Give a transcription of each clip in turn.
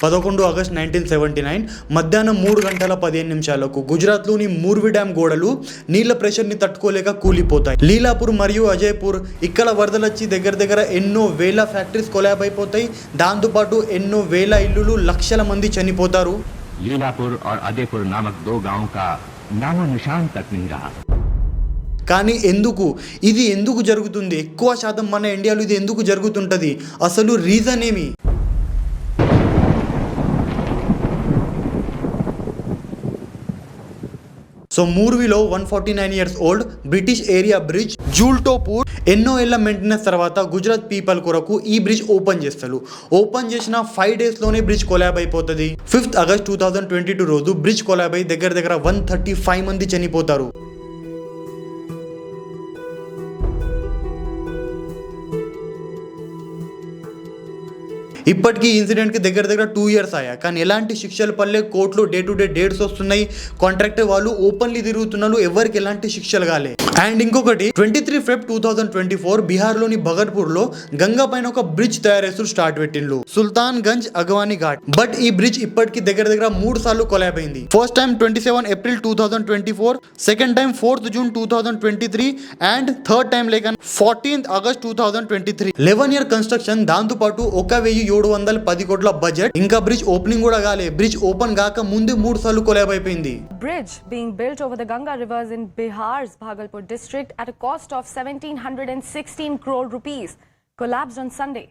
11 August 1979 మధ్యాహ్నం 3:15 గుజరాత్లోని మూర్వి dam గోడలు నీళ్ల ప్రెషర్ని తట్టుకోలేక కూలిపోతాయి. లీలాపూర్ మరియు అజయ్పూర్ ఇక్కడ వరదలొచ్చి దగ్గర ఎన్నో వేల ఫ్యాక్టరీస్ కొలాబ్ అయిపోతాయి. దాంతోపాటు ఎన్నో వేల ఇల్లులు, లక్షల మంది చనిపోతారు. लीलापुर और अजयपुर नामक 2 गांवों का नामो निशान तक नहीं रहा. కానీ ఇది ఎందుకు జరుగుతుంది? ఎక్కువ శాతం మన ఇండియాలో ఇది ఎందుకు జరుగుతుంటది? అసలు రీజన్ ఏమి? సో మూర్విలో 149 years old British era bridge జూల్టోపూర్ ఎన్నో ఏళ్ల మెయింటెనెన్స్ తర్వాత గుజరాత్ పీపుల్ కొరకు ఈ బ్రిడ్జ్ ఓపెన్ చేస్తారు. ఓపెన్ చేసిన 5 days లోనే బ్రిడ్జ్ కొలాబ్ అయిపోతుంది. 5th ఆగస్ట్ 2022 రోజు బ్రిడ్జ్ కొలాబ్ అయి దగ్గర 135 మంది చనిపోతారు. ఇప్పటికీ ఇన్సిడెంట్కి దగ్గర 2 years అయ్యా, కానీ ఎలాంటి శిక్షలు పడలే. కోర్టులో డే టు డే డేట్స్ వస్తున్నాయి. కాంట్రాక్టర్ వాళ్ళు ఓపెన్లీ తిరుగుతున్నారు, ఎవరికి ఎలాంటి శిక్షలు కాలే. అండ్ ఇంకొకటి 23 Feb 2024 బీహార్లోని భగత్పూర్లో గంగా పైన ఒక బ్రిడ్జ్ తయారు చేస్తూ స్టార్ట్ పెట్టిండ్రు, సుల్తాన్ గంజ్ అగవానీ ఘాట్. బట్ ఈ బ్రిడ్జ్ ఇప్పటికి దగ్గర 3 సార్లు కొలాబ్ అయింది. First time 27 April 2024, second time 4th June 2023 and third time 14th August 2023. 11 year construction, దాంతోపాటు 1,710 కోట్ల బడ్జెట్. ఇంకా బ్రిడ్జ్ ఓపెనింగ్ కూడా కాలే. బ్రిడ్జ్ ఓపెన్ కాక ముందే 3 సార్లు కొలాబ్ అయిపోయింది. Bridge being built over the Ganga rivers in Bihar's Bhagalpur district at a cost of 1,716 crore rupees collapsed on Sunday.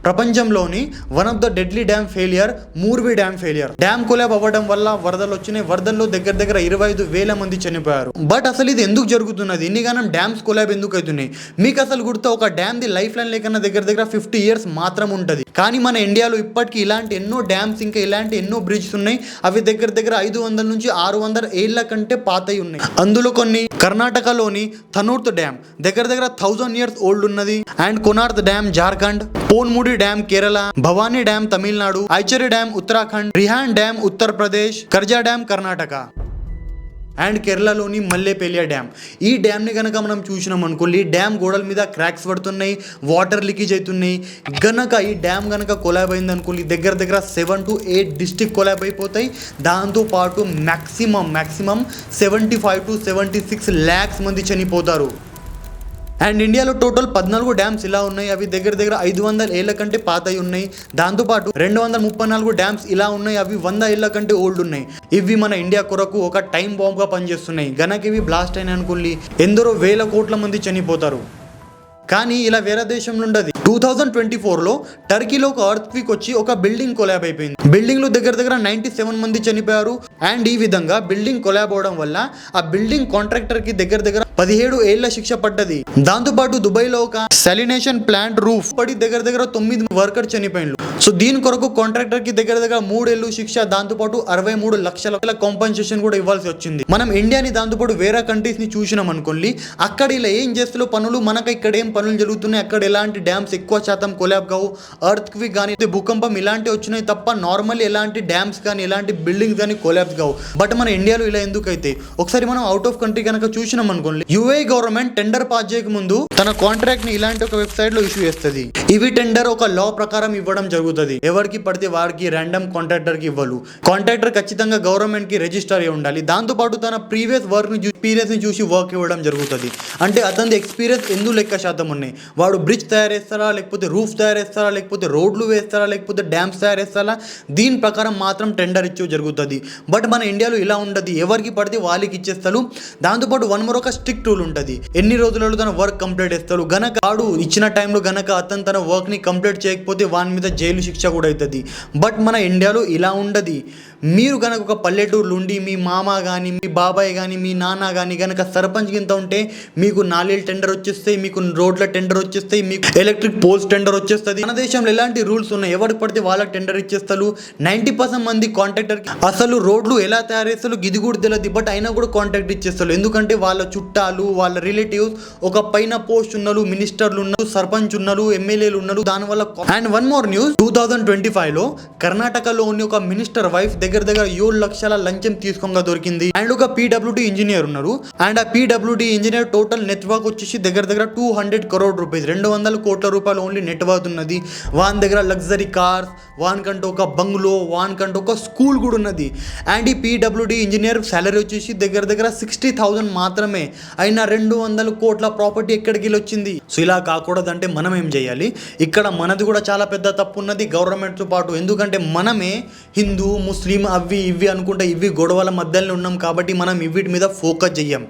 ప్రపంచంలోని one of the deadly dam failure Morvi dam failure. Dam collapse అవ్వడం వల్ల వరదలు వచ్చినాయి. వరదల్లో దగ్గర 25,000 మంది చనిపోయారు. బట్ అసలు ఇది ఎందుకు జరుగుతున్నది? ఇన్నిగానం డ్యామ్స్ కొలాబ్ ఎందుకు అవుతున్నాయి? మీకు అసలు గుర్తు, ఒక డ్యామ్ ది లైఫ్ లైన్ లేకన్నా దగ్గర 50 years మాత్రం ఉంటుంది. కానీ మన ఇండియాలో ఇప్పటికీ ఇలాంటి ఎన్నో డ్యామ్స్, ఇంకా ఇలాంటి ఎన్నో బ్రిడ్జెస్ ఉన్నాయి. అవి దగ్గర 500 నుంచి 600 ఏళ్ల కంటే పాతయి ఉన్నాయి. అందులో కొన్ని కర్ణాటకలోని థనూర్త్ డ్యామ్ దగ్గర 1000 years ఓల్డ్ ఉన్నది. And Konar dam Jharkhand, Ponmudi dam Kerala, Bhavani dam Tamil Nadu, Ichari dam Uttarakhand, Rihand dam Uttar Pradesh, కర్జా డ్యామ్ కర్ణాటక అండ్ కేరళలోని మల్లేపేలియా డ్యామ్. ఈ డ్యామ్ని కనుక మనం చూసినాం అనుకోండి, ఈ డ్యామ్ గోడల మీద క్రాక్స్ పడుతున్నాయి, వాటర్ లీకేజ్ అవుతున్నాయి. గనక ఈ డ్యామ్ కనుక కొలాబ్ అయింది అనుకోండి, దగ్గర 7 to 8 డిస్ట్రిక్ట్ కొలాబ్ అయిపోతాయి. దాంతోపాటు మ్యాక్సిమం 75 to 76 lakhs మంది చనిపోతారు. అండ్ ఇండియాలో టోటల్ 14 డ్యామ్స్ ఇలా ఉన్నాయి. అవి దగ్గర 500 ఏళ్ల కంటే పాతయి ఉన్నాయి. దాంతోపాటు 234 డ్యామ్స్ ఇలా ఉన్నాయి. అవి 100 ఏళ్ల కంటే ఓల్డ్ ఉన్నాయి. ఇవి మన ఇండియా కొరకు ఒక టైం బాంబ్గా పనిచేస్తున్నాయి. గనక ఇవి బ్లాస్ట్ అయినా అనుకోండి, ఎందరో వేల కోట్ల మంది చనిపోతారు. కానీ ఇలా వేరే దేశంలో ఉండదు. 2024లో టర్కీలో ఒక ఎర్త్ క్వేక్ వచ్చి ఒక బిల్డింగ్ కొలాబ్ అయిపోయింది. బిల్డింగ్ లో దగ్గర 97 మంది చనిపోయారు. అండ్ ఈ విధంగా బిల్డింగ్ కొలాబ్ అవడం వల్ల ఆ బిల్డింగ్ కాంట్రాక్టర్ కి దగ్గర 17 ఏళ్ల శిక్ష పడ్డది. దాంతోపాటు దుబాయ్ లో ఒక సాలినేషన్ ప్లాంట్ రూఫ్ పడి దగ్గర 9 వర్కర్ చనిపోయిండ్రు. సో దీని కొరకు కాంట్రాక్టర్ కి దగ్గర 3 ఏళ్ళు శిక్ష, దాంతోపాటు 63 లక్షల కాంపన్సేషన్ కూడా ఇవ్వాల్సి వచ్చింది. మనం ఇండియాని దాంతోపాటు వేరే కంట్రీస్ ని చూసినాం అనుకోండి, అక్కడ ఇలా ఏం చేస్తున్న పనులు, మనకు ఇక్కడ ఏం పనులు జరుగుతున్నాయి, అక్కడ ఎలాంటి డ్యామ్స్ ఎక్కువ శాతం కొలాబ్ కావు. ఎర్త్ క్వేక్ కానీ భూకంపం ఇలాంటి వచ్చినాయి తప్ప నార్మల్ ఎలాంటి డ్యామ్స్ కానీ ఎలాంటి బిల్డింగ్స్ కానీ కొలాబ్స్ కావు. బట్ మన ఇండియాలో ఇలా ఎందుకైతే? ఒకసారి మనం అవుట్ ఆఫ్ కంట్రీ కనుక చూసినాం అనుకోండి, యుఏ గవర్నమెంట్ టెండర్ పాస్ చేయక ముందు తన కాంట్రాక్ట్ ని ఇలాంటి ఒక వెబ్సైట్ లో ఇష్యూ చేస్తుంది. ఇవి టెండర్ ఒక లా ప్రకారం ఇవ్వడం జరుగుతుంది. ఎవరికి పడితే వారికి ర్యాండమ్ కాంట్రాక్టర్ కి ఇవ్వరు. కాంట్రాక్టర్ ఖచ్చితంగా గవర్నమెంట్ కి రిజిస్టర్ అయి ఉండాలి. దాంతోపాటు తన ప్రీవియస్ వర్క్ ని ఎక్స్పీరియన్స్ ని చూసి వర్క్ ఇవ్వడం జరుగుతుంది. అంటే అతని ఎక్స్పీరియన్స్ ఎందుకు లెక్క శాతం ఉన్నాయి. వాడు బ్రిడ్జ్ తయారు చేస్తారా, లేకపోతే రూఫ్ తయారు చేస్తారా, లేకపోతే రోడ్లు వేస్తారా, లేకపోతే డ్యామ్స్ తయారు చేస్తారా, దీని ప్రకారం మాత్రం టెండర్ ఇచ్చే జరుగుతుంది. బట్ మన ఇండియాలో ఇలా ఉండదు. ఎవరికి పడితే వాళ్ళకి ఇచ్చేస్తారు. దాంతోపాటు ఒక స్ట్రిక్ట్ రూల్ ఉంటుంది. ఎన్ని రోజులలో తన వర్క్ కంప్లీట్ చేస్తారు. గనక వాడు ఇచ్చిన టైంలో గనక అతను తన వర్క్ ని కంప్లీట్ చేయకపోతే వాని మీద జైలు శిక్ష కూడా అవుతుంది. బట్ మన ఇండియాలో ఇలా ఉండదు. మీరు కనుక ఒక పల్లెటూరులో ఉండి మీ మామ కానీ, మీ బాబాయ్ కానీ, మీ నాన్న కానీ కనుక సర్పంచ్ కింద ఉంటే మీకు నాలీల టెండర్ వచ్చేస్తాయి, మీకు రోడ్ల టెండర్ వచ్చేస్తాయి, మీకు ఎలక్ట్రిక్ పోల్స్ టెండర్ వచ్చేస్తుంది. మన దేశంలో ఎలాంటి రూల్స్ ఉన్నాయి, ఎవరికి పడితే వాళ్ళకి టెండర్ ఇచ్చేస్తారు. 90% మంది కాంట్రాక్టర్ అసలు రోడ్లు ఎలా తయారు చేస్తారు గిది కూడా తెలియదు. బట్ అయినా కూడా కాంట్రాక్ట్ ఇచ్చేస్తారు. ఎందుకంటే వాళ్ళ చుట్టాలు, వాళ్ళ రిలేటివ్స్ ఒక పైన పోస్ట్ ఉన్నారు, మినిస్టర్లు ఉన్నారు, సర్పంచ్ ఉన్నారు, ఎమ్మెల్యేలు ఉన్నారు. దానివల్ల అండ్ వన్ మోర్ న్యూస్, 2025లో కర్ణాటకలో ఉన్న ఒక మినిస్టర్ వైఫ్ దగ్గర 7 లక్షల లంచం తీసుకోగా దొరికింది. అండ్ ఒక పీడబ్ల్యూడీ ఇంజనీర్ ఉన్నారు. అండ్ ఆ పీడబ్ల్యూడీ ఇంజనీర్ టోటల్ నెట్వర్క్ వచ్చేసి దగ్గర 200 crore rupees, 200 కోట్ల రూపాయలు ఓన్లీ నెట్ వర్త్ ఉన్నది. వాని దగ్గర లగ్జరీ కార్స్, వానికంటూ ఒక బంగ్లో, వానికంటూ ఒక స్కూల్ కూడా ఉన్నది. అండ్ ఈ పీడబ్ల్యూడి ఇంజనీర్ సాలరీ వచ్చేసి దగ్గర 60,000 మాత్రమే. అయినా 200 కోట్ల ప్రాపర్టీ ఎక్కడికి వచ్చింది? సో ఇలా కాకూడదంటే మనం ఏం చేయాలి? ఇక్కడ మనది కూడా చాలా పెద్ద తప్పు ఉన్నది గవర్నమెంట్తో పాటు. ఎందుకంటే మనమే హిందూ ముస్లిం అవి ఇవి అనుకుంటే ఇవి గొడవల మధ్యలో ఉన్నాం కాబట్టి మనం వీటి మీద ఫోకస్ చెయ్యం.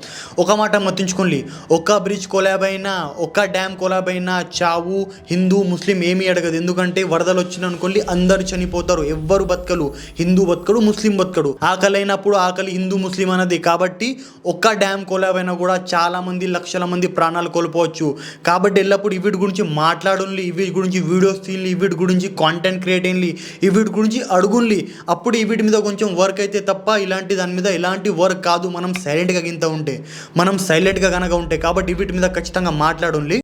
ఒక మాట మర్తించుకోండి, ఒక్క బ్రిడ్జ్ కొలాబ్ అయినా, ఒక్క డ్యామ్ కొలాబ్ అయినా చావు హిందూ ముస్లిం ఏమీ అడగదు. ఎందుకంటే వరదలు వచ్చిన అనుకోండి అందరు చనిపోతారు, ఎవ్వరు బతకలు, హిందూ బతకడు ముస్లిం బతకడు. ఆకలి అయినప్పుడు ఆకలి హిందూ ముస్లిం అన్నది. కాబట్టి ఒక్క డ్యామ్ కొలాబ్ అయినా కూడా చాలా మంది లక్షల మంది ప్రాణాలు కోల్పోవచ్చు. కాబట్టి ఎల్లప్పుడు వీటి గురించి మాట్లాడుండి, వీటి గురించి వీడియోస్ తీయండి, వీటి గురించి కాంటెంట్ క్రియేట్ అయ్యి, వీటి గురించి అడుగుండి. అప్పుడు వీటి మీద కొంచెం వర్క్ అయితే తప్ప ఇలాంటి దాని మీద ఎలాంటి వర్క్ కాదు. మనం సైలెంట్గా గింత ఉంటే, మనం సైలెంట్గా కనుక ఉంటే. కాబట్టి వీటి మీద ఖచ్చితంగా మాట్లాడుండి.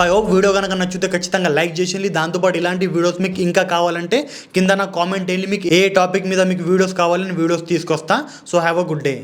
ఐ హోప్ వీడియో కనుక నచ్చితే ఖచ్చితంగా లైక్ చేసేయండి. దాంతోపాటు ఇలాంటి వీడియోస్ మీకు ఇంకా కావాలంటే కింద నా కామెంట్ వేయండి, మీకు ఏ టాపిక్ మీద మీకు వీడియోస్ కావాలని వీడియోస్ తీసుకొస్తా. So have a good day.